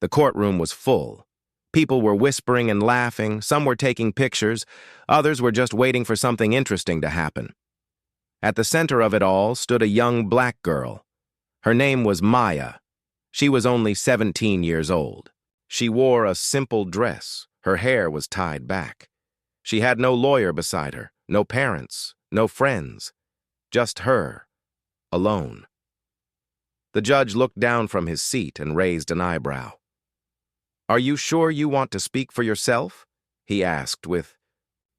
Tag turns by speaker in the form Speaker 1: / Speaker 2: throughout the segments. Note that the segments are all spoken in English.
Speaker 1: The courtroom was full. People were whispering and laughing, some were taking pictures, others were just waiting for something interesting to happen. At the center of it all stood a young black girl. Her name was Maya. She was only 17 years old. She wore a simple dress. Her hair was tied back. She had no lawyer beside her, no parents, no friends. Just her, alone. The judge looked down from his seat and raised an eyebrow. "Are you sure you want to speak for yourself?" he asked with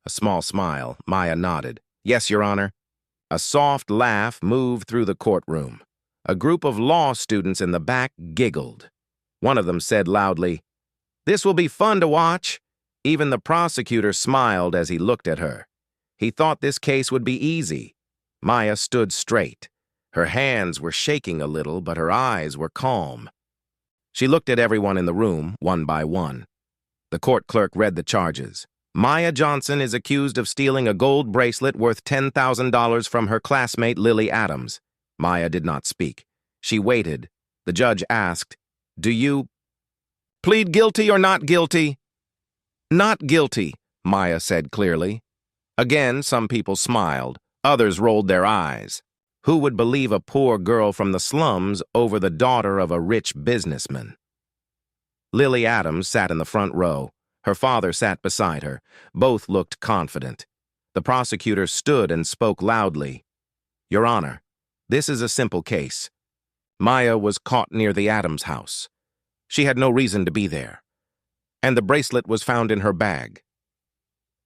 Speaker 1: a small smile. Maya nodded. "Yes, Your Honor." A soft laugh moved through the courtroom. A group of law students in the back giggled. One of them said loudly, "This will be fun to watch." Even the prosecutor smiled as he looked at her. He thought this case would be easy. Maya stood straight. Her hands were shaking a little, but her eyes were calm. She looked at everyone in the room, one by one. The court clerk read the charges. Maya Johnson is accused of stealing a gold bracelet worth $10,000 from her classmate Lily Adams. Maya did not speak. She waited. The judge asked, "Do you plead guilty or not guilty?" "Not guilty," Maya said clearly. Again, some people smiled. Others rolled their eyes. Who would believe a poor girl from the slums over the daughter of a rich businessman? Lily Adams sat in the front row. Her father sat beside her. Both looked confident. The prosecutor stood and spoke loudly. "Your Honor, this is a simple case. Maya was caught near the Adams house. She had no reason to be there. And the bracelet was found in her bag."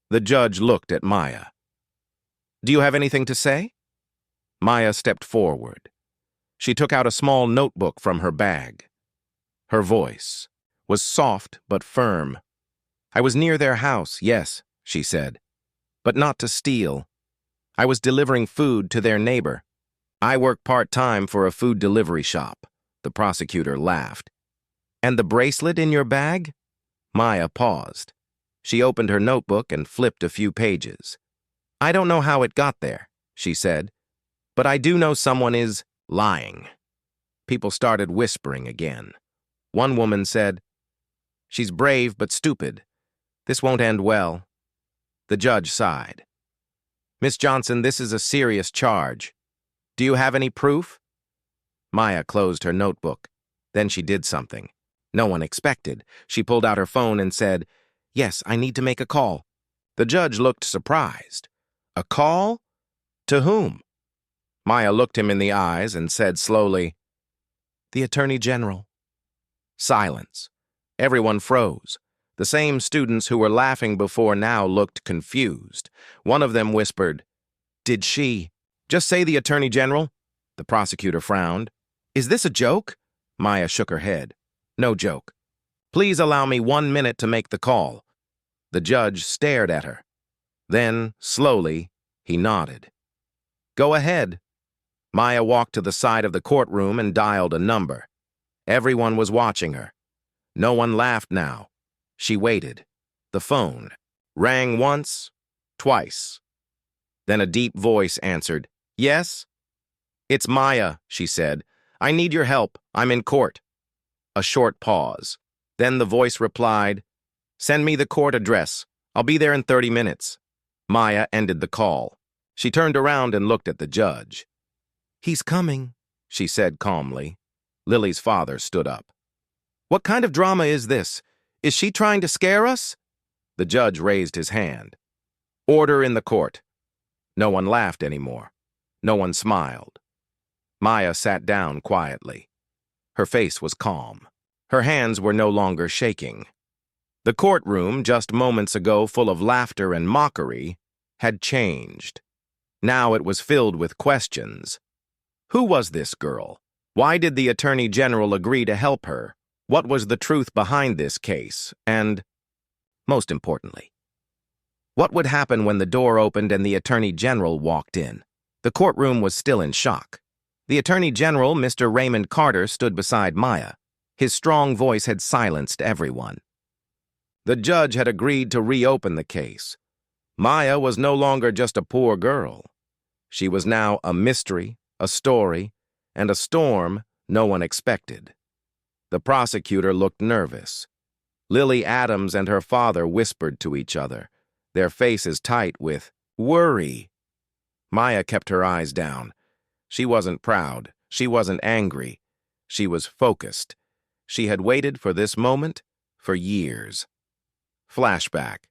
Speaker 1: The judge looked at Maya. "Do you have anything to say?" Maya stepped forward. She took out a small notebook from her bag. Her voice was soft but firm. "I was near their house, yes," she said, "but not to steal. I was delivering food to their neighbor. I work part-time for a food delivery shop." The prosecutor laughed. "And the bracelet in your bag?" Maya paused. She opened her notebook and flipped a few pages. "I don't know how it got there," she said, "but I do know someone is lying." People started whispering again. One woman said, "She's brave but stupid. This won't end well." The judge sighed. "Miss Johnson, this is a serious charge. Do you have any proof?" Maya closed her notebook. Then she did something no one expected. She pulled out her phone and said, "Yes, I need to make a call." The judge looked surprised. "A call? To whom?" Maya looked him in the eyes and said slowly, "The Attorney General." Silence. Everyone froze. The same students who were laughing before now looked confused. One of them whispered, "Did she just say the Attorney General?" The prosecutor frowned. "Is this a joke?" Maya shook her head. "No joke. Please allow me 1 minute to make the call." The judge stared at her. Then, slowly, he nodded. "Go ahead." Maya walked to the side of the courtroom and dialed a number. Everyone was watching her. No one laughed now. She waited. The phone rang once, twice. Then a deep voice answered, "Yes?" "It's Maya," she said. "I need your help. I'm in court." A short pause. Then the voice replied, "Send me the court address. I'll be there in 30 minutes. Maya ended the call. She turned around and looked at the judge. "He's coming," she said calmly. Lily's father stood up. "What kind of drama is this? Is she trying to scare us?" The judge raised his hand. "Order in the court." No one laughed anymore. No one smiled. Maya sat down quietly. Her face was calm. Her hands were no longer shaking. The courtroom, just moments ago full of laughter and mockery, had changed. Now it was filled with questions. Who was this girl? Why did the Attorney General agree to help her? What was the truth behind this case? And, most importantly, what would happen when the door opened and the Attorney General walked in? The courtroom was still in shock. The Attorney General, Mr. Raymond Carter, stood beside Maya. His strong voice had silenced everyone. The judge had agreed to reopen the case. Maya was no longer just a poor girl. She was now a mystery, a story, and a storm no one expected. The prosecutor looked nervous. Lily Adams and her father whispered to each other, their faces tight with worry. Maya kept her eyes down. She wasn't proud. She wasn't angry. She was focused. She had waited for this moment for years. Flashback.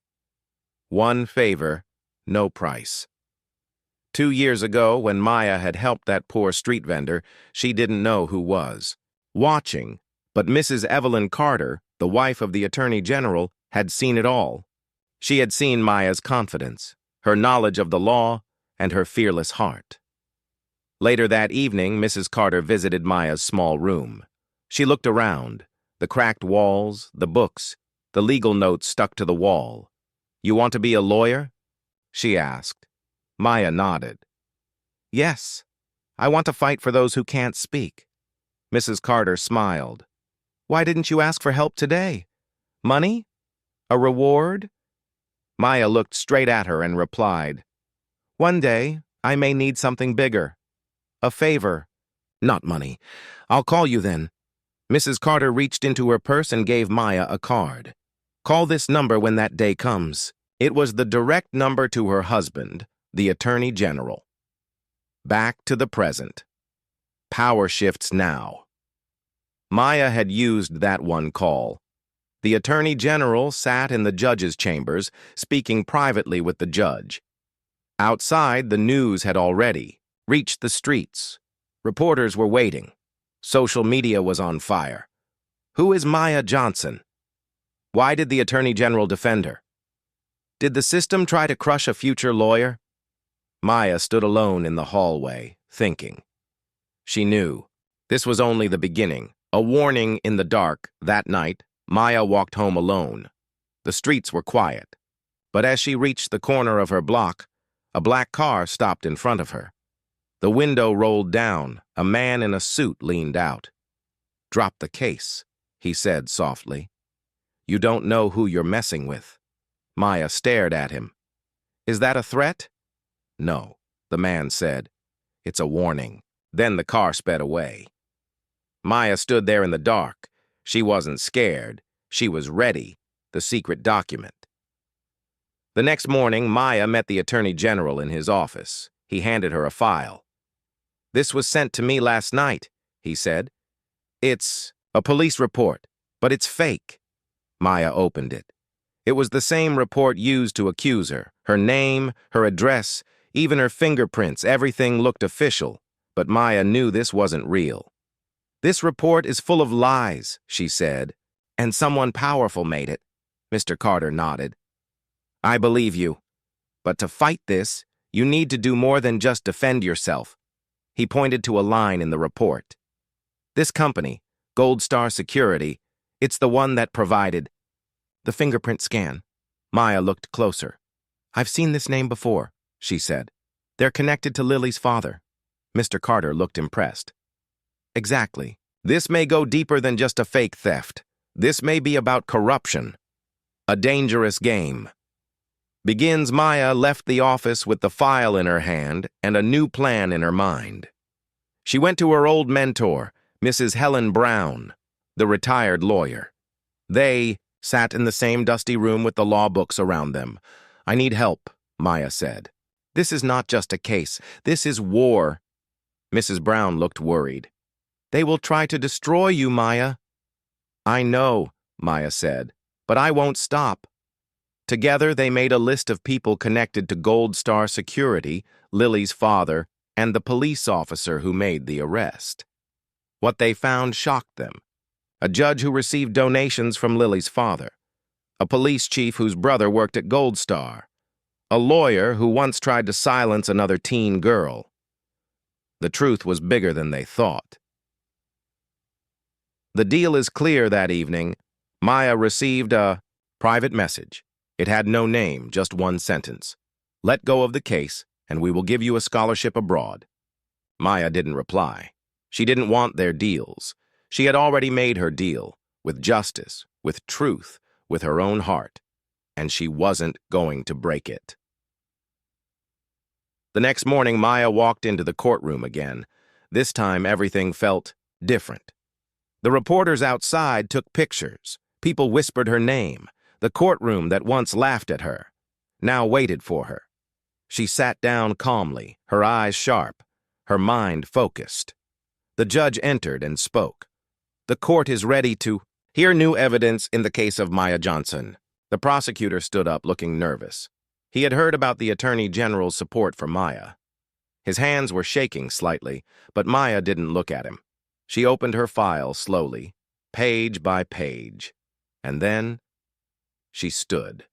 Speaker 1: One favor, no price. 2 years ago, when Maya had helped that poor street vendor, she didn't know who was watching, but Mrs. Evelyn Carter, the wife of the Attorney General, had seen it all. She had seen Maya's confidence, her knowledge of the law, and her fearless heart. Later that evening, Mrs. Carter visited Maya's small room. She looked around, the cracked walls, the books, the legal notes stuck to the wall. "You want to be a lawyer?" she asked. Maya nodded. "Yes, I want to fight for those who can't speak." Mrs. Carter smiled. "Why didn't you ask for help today? Money? A reward?" Maya looked straight at her and replied, "One day, I may need something bigger. A favor. Not money. I'll call you then." Mrs. Carter reached into her purse and gave Maya a card. "Call this number when that day comes." It was the direct number to her husband, the Attorney General. Back to the present. Power shifts now. Maya had used that one call. The Attorney General sat in the judge's chambers, speaking privately with the judge. Outside, the news had already reached the streets. Reporters were waiting. Social media was on fire. Who is Maya Johnson? Why did the Attorney General defend her? Did the system try to crush a future lawyer? Maya stood alone in the hallway, thinking. She knew. This was only the beginning, a warning in the dark. That night, Maya walked home alone. The streets were quiet. But as she reached the corner of her block, a black car stopped in front of her. The window rolled down. A man in a suit leaned out. "Drop the case," he said softly. "You don't know who you're messing with." Maya stared at him. "Is that a threat?" "No," the man said. "It's a warning." Then the car sped away. Maya stood there in the dark. She wasn't scared. She was ready. The secret document. The next morning, Maya met the Attorney General in his office. He handed her a file. "This was sent to me last night," he said. "It's a police report, but it's fake." Maya opened it. It was the same report used to accuse her. Her name, her address, even her fingerprints, everything looked official. But Maya knew this wasn't real. "This report is full of lies," she said. "And someone powerful made it." Mr. Carter nodded. "I believe you. But to fight this, you need to do more than just defend yourself." He pointed to a line in the report. "This company, Gold Star Security, it's the one that provided the fingerprint scan." Maya looked closer. "I've seen this name before," she said. "They're connected to Lily's father." Mr. Carter looked impressed. "Exactly. This may go deeper than just a fake theft. This may be about corruption. A dangerous game." Begins Maya left the office with the file in her hand and a new plan in her mind. She went to her old mentor, Mrs. Helen Brown, the retired lawyer. They sat in the same dusty room with the law books around them. "I need help," Maya said. "This is not just a case. This is war." Mrs. Brown looked worried. "They will try to destroy you, Maya." "I know," Maya said, "but I won't stop." Together, they made a list of people connected to Gold Star Security, Lily's father, and the police officer who made the arrest. What they found shocked them. A judge who received donations from Lily's father. A police chief whose brother worked at Gold Star. A lawyer who once tried to silence another teen girl. The truth was bigger than they thought. The deal is clear that evening. Maya received a private message. It had no name, just one sentence. "Let go of the case, and we will give you a scholarship abroad." Maya didn't reply. She didn't want their deals. She had already made her deal, with justice, with truth, with her own heart, and she wasn't going to break it. The next morning, Maya walked into the courtroom again. This time, everything felt different. The reporters outside took pictures. People whispered her name. The courtroom that once laughed at her now waited for her. She sat down calmly, her eyes sharp, her mind focused. The judge entered and spoke. "The court is ready to hear new evidence in the case of Maya Johnson." The prosecutor stood up, looking nervous. He had heard about the Attorney General's support for Maya. His hands were shaking slightly, but Maya didn't look at him. She opened her file slowly, page by page, and then she stood.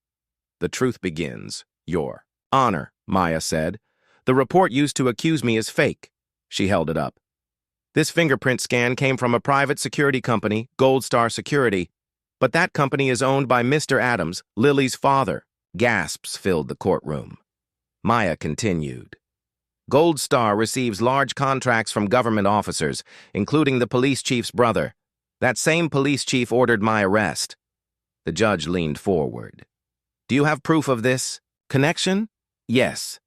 Speaker 1: "The truth begins, Your Honor," Maya said. "The report used to accuse me is fake." She held it up. "This fingerprint scan came from a private security company, Gold Star Security. But that company is owned by Mr. Adams, Lily's father." Gasps filled the courtroom. Maya continued. "Gold Star receives large contracts from government officers, including the police chief's brother. That same police chief ordered my arrest." The judge leaned forward. "Do you have proof of this connection?" "Yes,"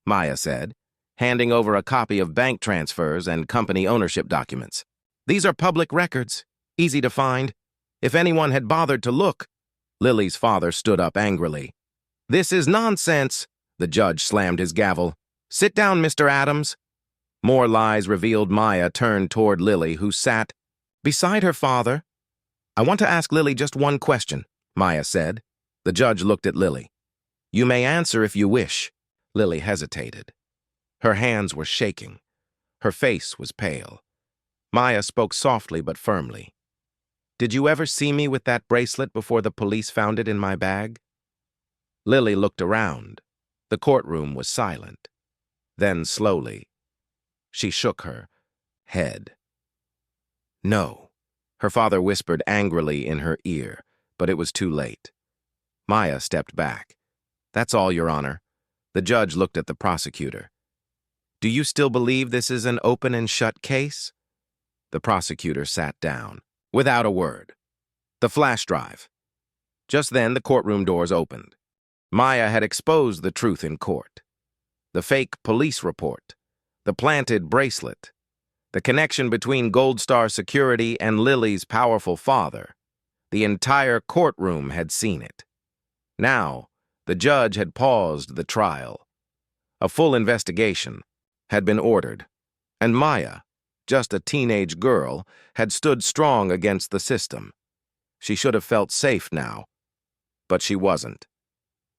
Speaker 1: Maya said, handing over a copy of bank transfers and company ownership documents. "These are public records, easy to find. If anyone had bothered to look." Lily's father stood up angrily. "This is nonsense." The judge slammed his gavel. "Sit down, Mr. Adams." More lies revealed. Maya turned toward Lily, who sat beside her father. "I want to ask Lily just one question," Maya said. The judge looked at Lily. "You may answer if you wish." Lily hesitated. Her hands were shaking. Her face was pale. Maya spoke softly but firmly. "Did you ever see me with that bracelet before the police found it in my bag?" Lily looked around. The courtroom was silent. Then slowly, she shook her head. "No," her father whispered angrily in her ear, but it was too late. Maya stepped back. "That's all, Your Honor." The judge looked at the prosecutor. "Do you still believe this is an open and shut case?" The prosecutor sat down, without a word. The flash drive. Just then, the courtroom doors opened. Maya had exposed the truth in court. The fake police report, the planted bracelet, the connection between Gold Star Security and Lily's powerful father. The entire courtroom had seen it. Now, the judge had paused the trial. A full investigation had been ordered, and Maya, just a teenage girl, had stood strong against the system. She should have felt safe now, but she wasn't.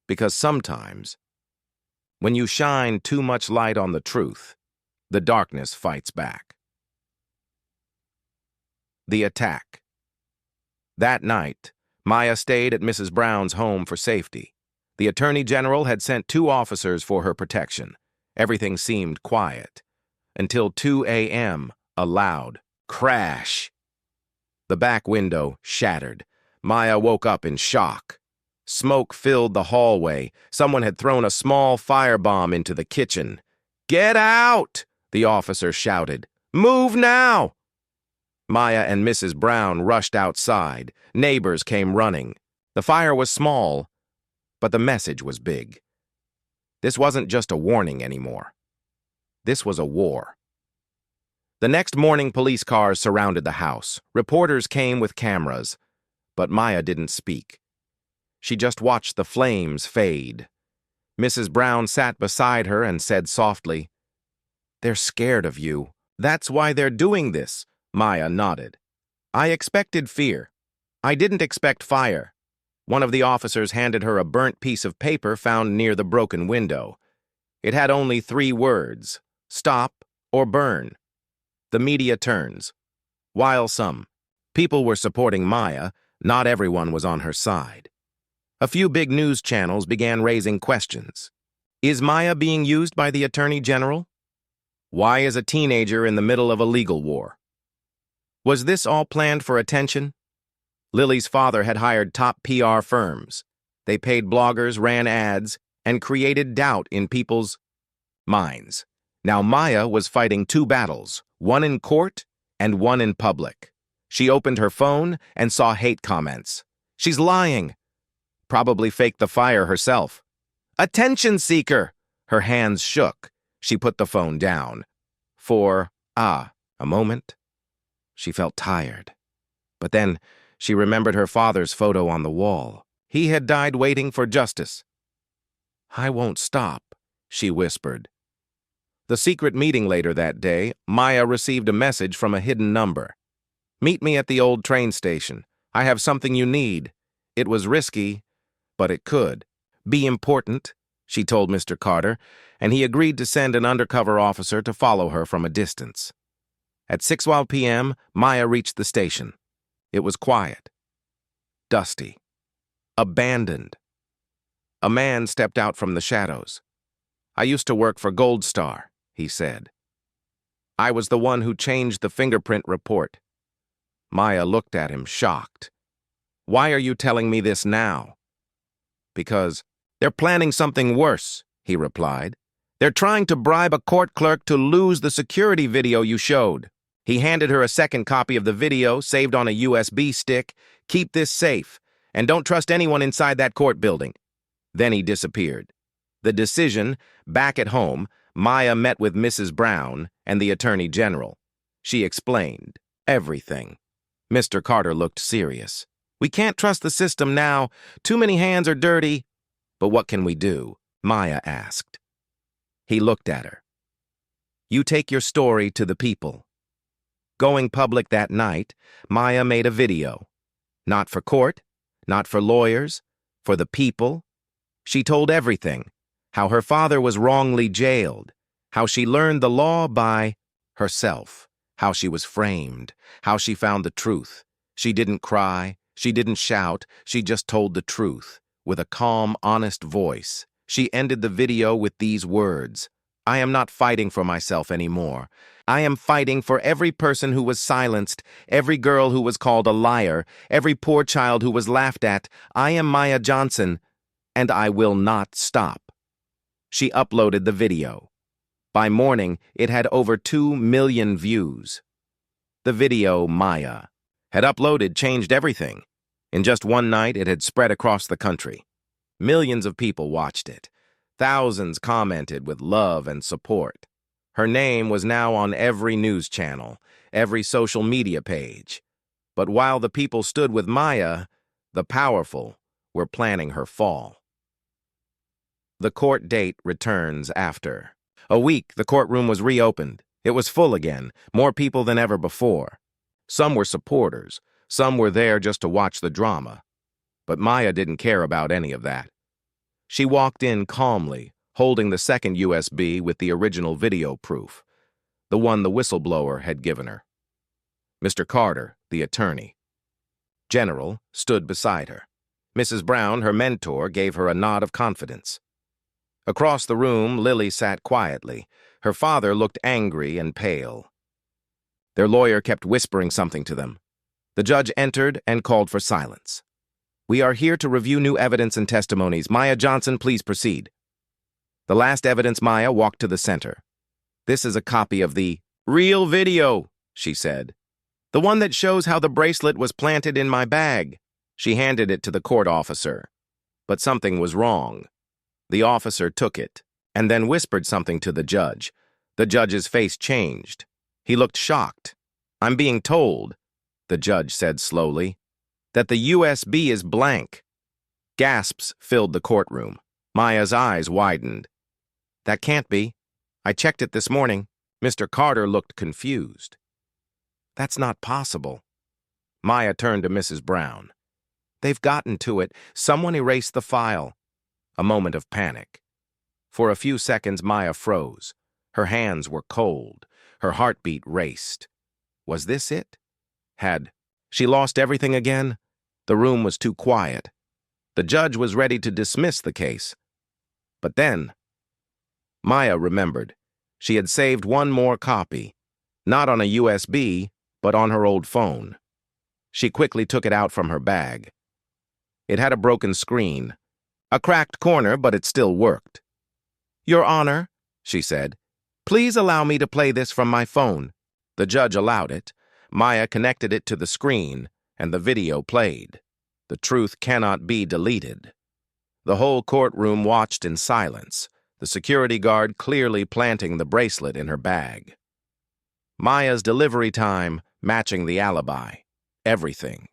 Speaker 1: Because sometimes, when you shine too much light on the truth, the darkness fights back. The attack. That night, Maya stayed at Mrs. Brown's home for safety. The Attorney General had sent 2 officers for her protection. Everything seemed quiet. Until 2 a.m., a loud crash. The back window shattered. Maya woke up in shock. Smoke filled the hallway. Someone had thrown a small firebomb into the kitchen. "Get out!" the officer shouted. "Move now!" Maya and Mrs. Brown rushed outside. Neighbors came running. The fire was small, but the message was big. This wasn't just a warning anymore. This was a war. The next morning, police cars surrounded the house. Reporters came with cameras, but Maya didn't speak. She just watched the flames fade. Mrs. Brown sat beside her and said softly, "They're scared of you. That's why they're doing this." Maya nodded. "I expected fear. I didn't expect fire." One of the officers handed her a burnt piece of paper found near the broken window. It had only 3 words: stop or burn. The media turns. While some people were supporting Maya, not everyone was on her side. A few big news channels began raising questions. Is Maya being used by the Attorney General? Why is a teenager in the middle of a legal war? Was this all planned for attention? Lily's father had hired top PR firms. They paid bloggers, ran ads, and created doubt in people's minds. Now Maya was fighting 2 battles, one in court and one in public. She opened her phone and saw hate comments. "She's lying." Probably faked the fire herself. "Attention seeker!" Her hands shook. She put the phone down. For, a moment, she felt tired. But then she remembered her father's photo on the wall. He had died waiting for justice. "I won't stop," she whispered. The secret meeting later that day, Maya received a message from a hidden number. "Meet me at the old train station. I have something you need." It was risky, but it could be important, she told Mr. Carter, and he agreed to send an undercover officer to follow her from a distance. At 6 p.m., Maya reached the station. It was quiet, dusty, abandoned. A man stepped out from the shadows. "I used to work for Gold Star," he said. "I was the one who changed the fingerprint report." Maya looked at him, shocked. "Why are you telling me this now?" "Because they're planning something worse," he replied. "They're trying to bribe a court clerk to lose the security video you showed." He handed her a second copy of the video, saved on a USB stick. "Keep this safe, and don't trust anyone inside that court building." Then he disappeared. The decision, back at home, Maya met with Mrs. Brown and the Attorney General. She explained everything. Mr. Carter looked serious. "We can't trust the system now. Too many hands are dirty." "But what can we do?" Maya asked. He looked at her. "You take your story to the people." Going public that night, Maya made a video. Not for court, not for lawyers, for the people. She told everything. How her father was wrongly jailed. How she learned the law by herself. How she was framed. How she found the truth. She didn't cry. She didn't shout. She just told the truth. With a calm, honest voice, she ended the video with these words: "I am not fighting for myself anymore. I am fighting for every person who was silenced, every girl who was called a liar, every poor child who was laughed at. I am Maya Johnson, and I will not stop." She uploaded the video. By morning, it had over 2 million views. The video Maya had uploaded changed everything. In just one night, it had spread across the country. Millions of people watched it. Thousands commented with love and support. Her name was now on every news channel, every social media page. But while the people stood with Maya, the powerful were planning her fall. The court date returns after. A week, the courtroom was reopened. It was full again, more people than ever before. Some were supporters, some were there just to watch the drama. But Maya didn't care about any of that. She walked in calmly, holding the second USB with the original video proof, the one the whistleblower had given her. Mr. Carter, the attorney general, stood beside her. Mrs. Brown, her mentor, gave her a nod of confidence. Across the room, Lily sat quietly. Her father looked angry and pale. Their lawyer kept whispering something to them. The judge entered and called for silence. "We are here to review new evidence and testimonies. Maya Johnson, please proceed." The last evidence, Maya walked to the center. "This is a copy of the real video," she said. "The one that shows how the bracelet was planted in my bag." She handed it to the court officer. But something was wrong. The officer took it, and then whispered something to the judge. The judge's face changed. He looked shocked. "I'm being told," the judge said slowly, "that the USB is blank." Gasps filled the courtroom. Maya's eyes widened. "That can't be. I checked it this morning." Mr. Carter looked confused. "That's not possible." Maya turned to Mrs. Brown. "They've gotten to it. Someone erased the file." A moment of panic. For a few seconds, Maya froze. Her hands were cold. Her heartbeat raced. Was this it? Had she lost everything again? The room was too quiet. The judge was ready to dismiss the case. But then, Maya remembered. She had saved one more copy, not on a USB, but on her old phone. She quickly took it out from her bag. It had a broken screen, a cracked corner, but it still worked. "Your Honor," she said, "please allow me to play this from my phone." The judge allowed it. Maya connected it to the screen, and the video played. The truth cannot be deleted. The whole courtroom watched in silence, the security guard clearly planting the bracelet in her bag. Maya's delivery time matching the alibi. Everything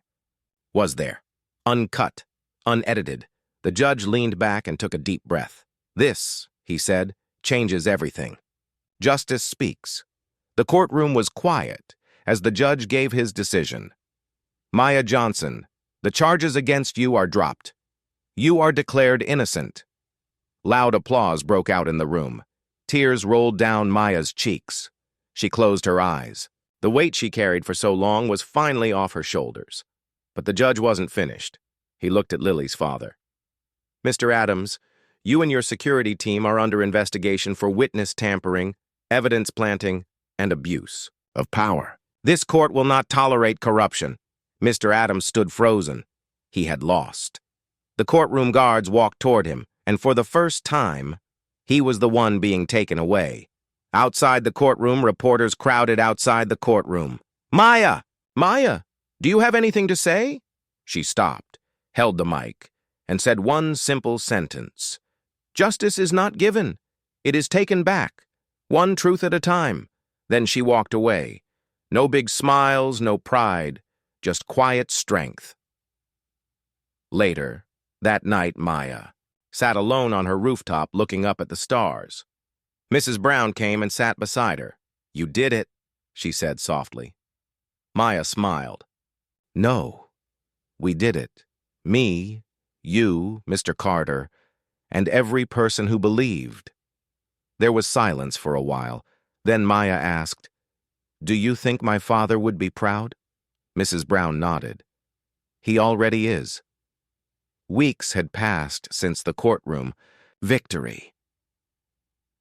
Speaker 1: was there, uncut, unedited. The judge leaned back and took a deep breath. "This," he said, "changes everything. Justice speaks." The courtroom was quiet as the judge gave his decision. "Maya Johnson, the charges against you are dropped. You are declared innocent." Loud applause broke out in the room. Tears rolled down Maya's cheeks. She closed her eyes. The weight she carried for so long was finally off her shoulders. But the judge wasn't finished. He looked at Lily's father. "Mr. Adams, you and your security team are under investigation for witness tampering, evidence planting, and abuse of power. This court will not tolerate corruption." Mr. Adams stood frozen. He had lost. The courtroom guards walked toward him, and for the first time, he was the one being taken away. Outside the courtroom, reporters crowded outside the courtroom. "Maya! Maya! Do you have anything to say?" She stopped, held the mic, and said one simple sentence. "Justice is not given. It is taken back, one truth at a time." Then she walked away. No big smiles, no pride, just quiet strength. Later, that night, Maya sat alone on her rooftop looking up at the stars. Mrs. Brown came and sat beside her. "You did it," she said softly. Maya smiled. "No, we did it. Me, you, Mr. Carter, and every person who believed." There was silence for a while. Then Maya asked, "Do you think my father would be proud?" Mrs. Brown nodded. "He already is." Weeks had passed since the courtroom. Victory.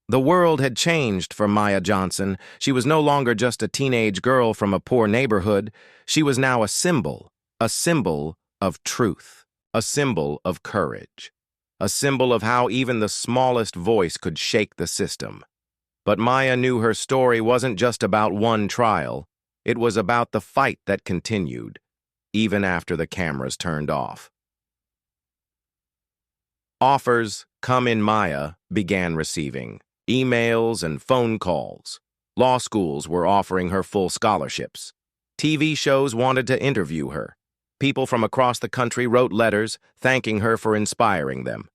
Speaker 1: The world had changed for Maya Johnson. She was no longer just a teenage girl from a poor neighborhood. She was now a symbol of truth, a symbol of courage, a symbol of how even the smallest voice could shake the system. But Maya knew her story wasn't just about one trial. It was about the fight that continued, even after the cameras turned off. Offers come in Maya began receiving. Emails and phone calls. Law schools were offering her full scholarships. TV shows wanted to interview her. People from across the country wrote letters thanking her for inspiring them.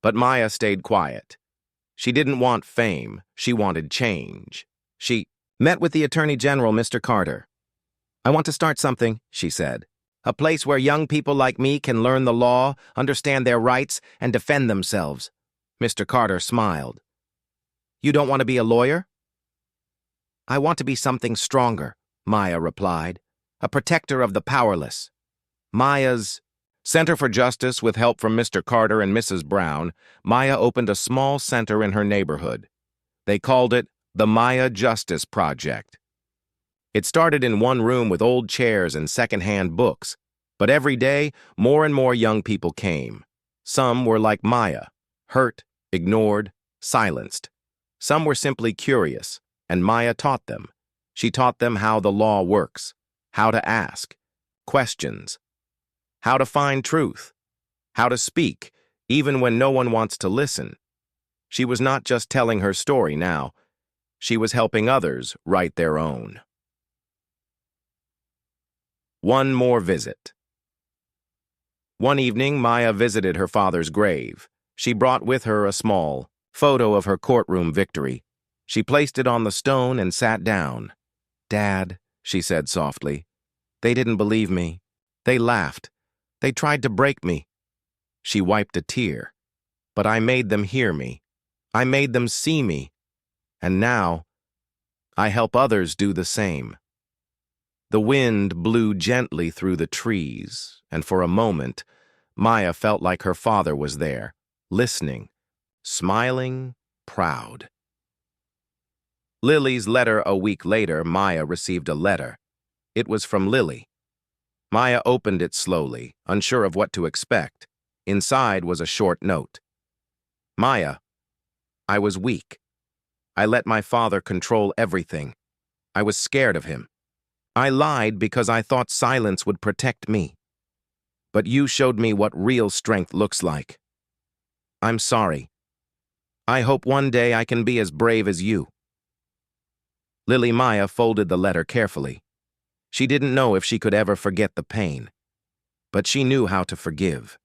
Speaker 1: But Maya stayed quiet. She didn't want fame. She wanted change. She met with the Attorney General, Mr. Carter. "I want to start something," she said. "A place where young people like me can learn the law, understand their rights, and defend themselves." Mr. Carter smiled. "You don't want to be a lawyer?" "I want to be something stronger," Maya replied. "A protector of the powerless." Maya's Center for Justice, with help from Mr. Carter and Mrs. Brown, Maya opened a small center in her neighborhood. They called it the Maya Justice Project. It started in one room with old chairs and secondhand books, but every day, more and more young people came. Some were like Maya, hurt, ignored, silenced. Some were simply curious, and Maya taught them. She taught them how the law works, how to ask questions, how to find truth, how to speak, even when no one wants to listen. She was not just telling her story now. She was helping others write their own. One more visit. One evening, Maya visited her father's grave. She brought with her a small photo of her courtroom victory. She placed it on the stone and sat down. "Dad," she said softly, "they didn't believe me. They laughed. They tried to break me." She wiped a tear. "But I made them hear me. I made them see me. And now, I help others do the same." The wind blew gently through the trees, and for a moment, Maya felt like her father was there, listening, smiling, proud. Lily's letter a week later, Maya received a letter. It was from Lily. Maya opened it slowly, unsure of what to expect. Inside was a short note. "Maya, I was weak. I let my father control everything. I was scared of him. I lied because I thought silence would protect me. But you showed me what real strength looks like. I'm sorry. I hope one day I can be as brave as you." Lily Maya folded the letter carefully. She didn't know if she could ever forget the pain, but she knew how to forgive.